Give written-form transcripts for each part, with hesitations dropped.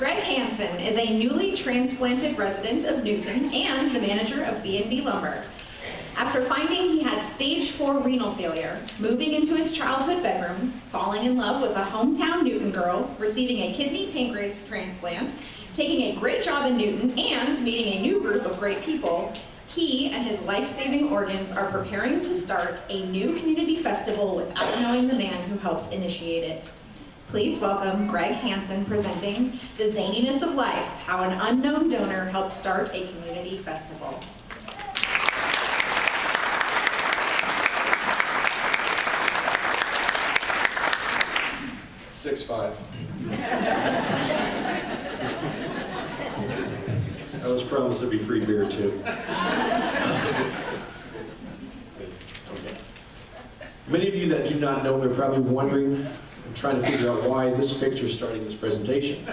GregHanson is a newly transplanted resident of Newton and the manager of B&B Lumber. After finding he had stage 4 renal failure, moving into his childhood bedroom, falling in love with a hometown Newton girl, receiving a kidney pancreas transplant, taking a great job in Newton, and meeting a new group of great people, he and his life-saving organs are preparing to start a new community festival without knowing the man who helped initiate it. Please welcome GregHanson presenting The Zaniness of Life, How an Unknown Donor Helped Start a Community Festival. 6'5". I was promised there'd be free beer too. Many of you that do not know me are probably wondering and trying to figure out why this picture is starting this presentation.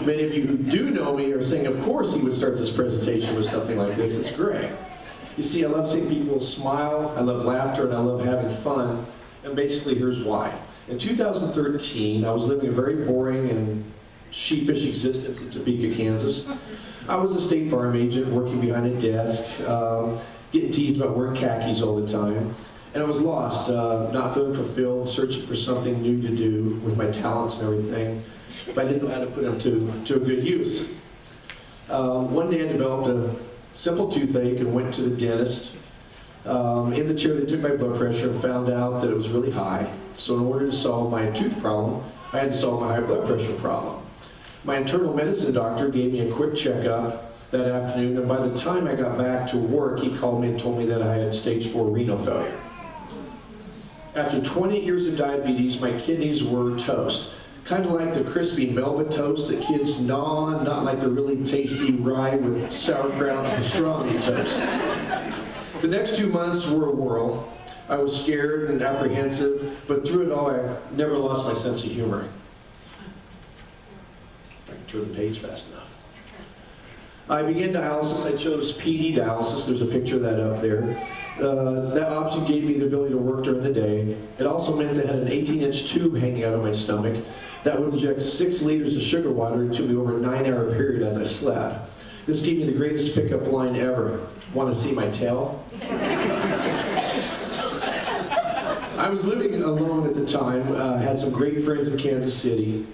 Many of you who do know me are saying, of course he would start this presentation with something like this. It's Greg. You see, I love seeing people smile, I love laughter, and I love having fun. And basically, here's why. In 2013, I was living a very boring and sheepish existence in Topeka, Kansas. I was a State Farm agent working behind a desk, getting teased about wearing khakis all the time. And I was lost, not feeling fulfilled, searching for something new to do with my talents and everything. But I didn't know how to put them to a good use. One day I developed a simple toothache and went to the dentist. In the chair, they took my blood pressure and found out that it was really high. So in order to solve my tooth problem, I had to solve my high blood pressure problem. My internal medicine doctor gave me a quick checkup that afternoon, and by the time I got back to work, he called me and told me that I had stage 4 renal failure. After 28 years of diabetes, my kidneys were toast. Kind of like the crispy Melba toast that kids gnaw on, not like the really tasty rye with sauerkraut and pastrami toast. The next 2 months were a whirl. I was scared and apprehensive, but through it all, I never lost my sense of humor. If I can turn the page fast enough. I began dialysis. I chose PD dialysis. There's a picture of that up there. That option gave me the ability to work during the day. It also meant I had an 18-inch tube hanging out of my stomach that would inject 6 liters of sugar water into me over a 9-hour period as I slept. This gave me the greatest pickup line ever. Want to see my tail? I was living alone at the time, had some great friends in Kansas City,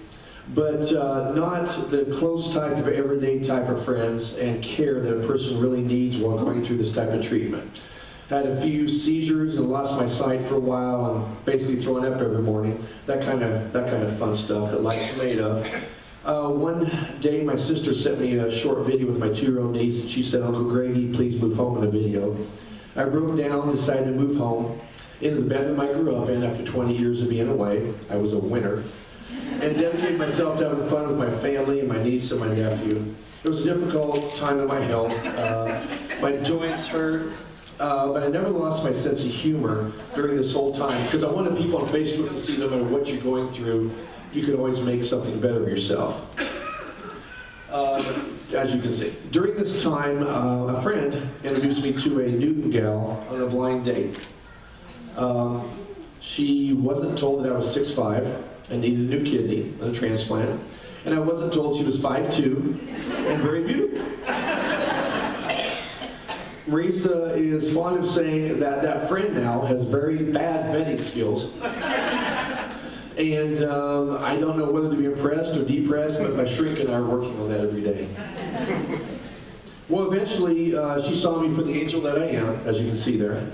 but not the close type of everyday type of friends and care that a person really needs while going through this type of treatment. Had a few seizures and lost my sight for a while and basically throwing up every morning. That kind of fun stuff that life's made of. One day my sister sent me a short video with my 2-year-old niece, and she said, "Uncle Greggy, please move home in the video." I broke down, decided to move home into the bedroom I grew up in after 20 years of being away. I was a winner. And dedicated myself to having fun with my family and my niece and my nephew. It was a difficult time in my health. My joints hurt, but I never lost my sense of humor during this whole time, because I wanted people on Facebook to see no matter what you're going through, you can always make something better of yourself. As you can see. During this time, a friend introduced me to a Newton gal on a blind date. She wasn't told that I was 6'5", and needed a new kidney and a transplant. And I wasn't told she was 5'2", and very beautiful. Risa is fond of saying that that friend now has very bad vending skills. And I don't know whether to be impressed or depressed, but my shrink and I are working on that every day. Well, eventually, she saw me for the angel that I am, as you can see there.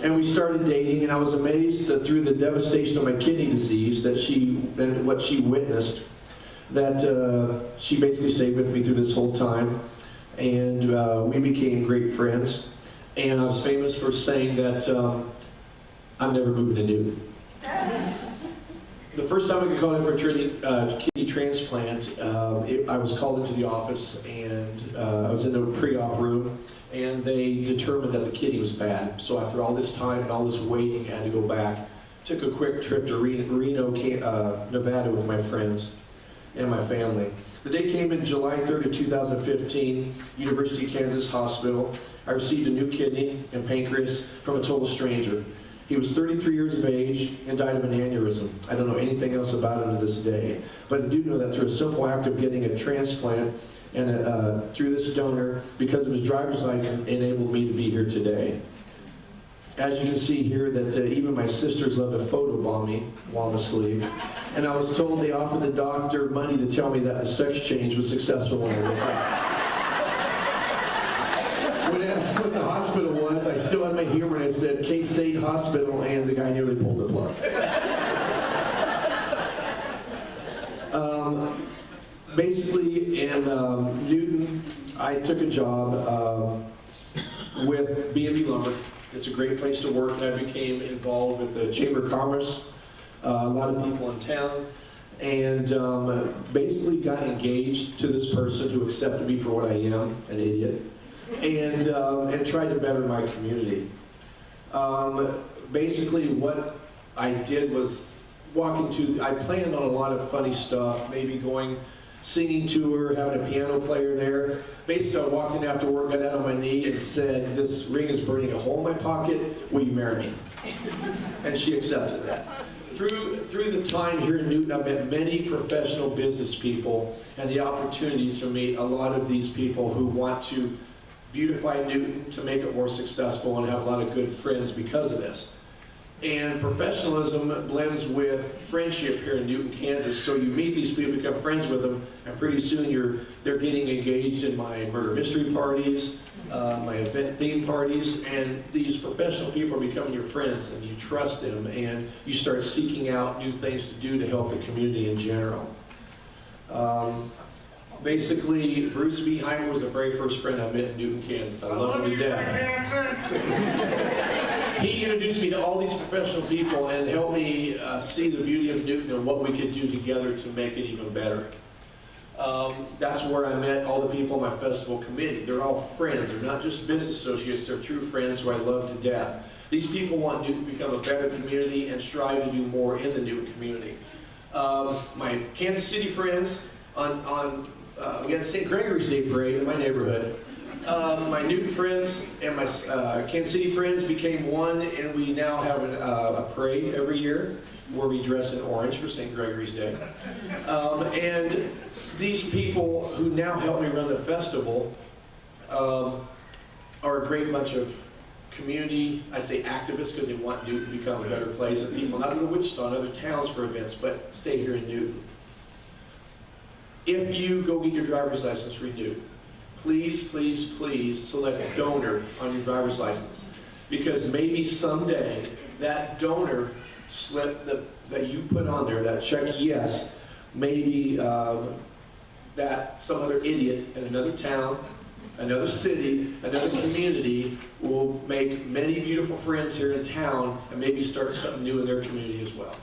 And we started dating, and I was amazed that through the devastation of my kidney disease and what she witnessed, that she basically stayed with me through this whole time. And we became great friends. And I was famous for saying that I'm never moving to Newton. The first time I got called in for a kidney transplant, I was called into the office, and I was in the pre-op room, and they determined that the kidney was bad. So after all this time and all this waiting, I had to go back. Took a quick trip to Reno, Nevada with my friends and my family. The day came in July 3rd of 2015, University of Kansas Hospital. I received a new kidney and pancreas from a total stranger. He was 33 years of age and died of an aneurysm. I don't know anything else about him to this day, but I do know that through a simple act of getting a transplant and through this donor, because of his driver's license, enabled me to be here today. As you can see here, that even my sisters love to photobomb me while I'm asleep. And I was told they offered the doctor money to tell me that the sex change was successful when I woke up. When asked what the hospital was, I still had my humor and I said, K-State Hospital, and the guy nearly pulled the plug. Basically, in Newton, I took a job with B&B Lumber. It's a great place to work, and I became involved with the Chamber of Commerce, a lot of people in town, and basically got engaged to this person who accepted me for what I am, an idiot, and tried to better my community. Basically, what I did was I planned on a lot of funny stuff, maybe going singing tour, having a piano player there. Basically, I walked in after work, got out on my knee, and said, this ring is burning a hole in my pocket, will you marry me? And she accepted that. Through the time here in Newton, I've met many professional business people and the opportunity to meet a lot of these people who want to beautify Newton, to make it more successful, and have a lot of good friends because of this. And professionalism blends with friendship here in Newton, Kansas. So you meet these people, become friends with them, and pretty soon they're getting engaged in my murder mystery parties, my event theme parties, and these professional people are becoming your friends, and you trust them, and you start seeking out new things to do to help the community in general. Basically, Bruce B. Heimer was the very first friend I met in Newton, Kansas. I love him to death. He introduced me to all these professional people and helped me see the beauty of Newton and what we could do together to make it even better. That's where I met all the people on my festival committee. They're all friends. They're not just business associates. They're true friends who I love to death. These people want Newton to become a better community and strive to do more in the Newton community. My Kansas City friends, we had the St. Gregory's Day parade in my neighborhood. My Newton friends and my Kansas City friends became one, and we now have a parade every year where we dress in orange for St. Gregory's Day. And these people who now help me run the festival are a great bunch of community, I say activists because they want Newton to become a better place, and people not go to Wichita and other towns for events, but stay here in Newton. If you go get your driver's license renewed, please, please, please select donor on your driver's license, because maybe someday that donor slip that you put on there, that check yes, maybe that some other idiot in another town, another city, another community will make many beautiful friends here in town and maybe start something new in their community as well.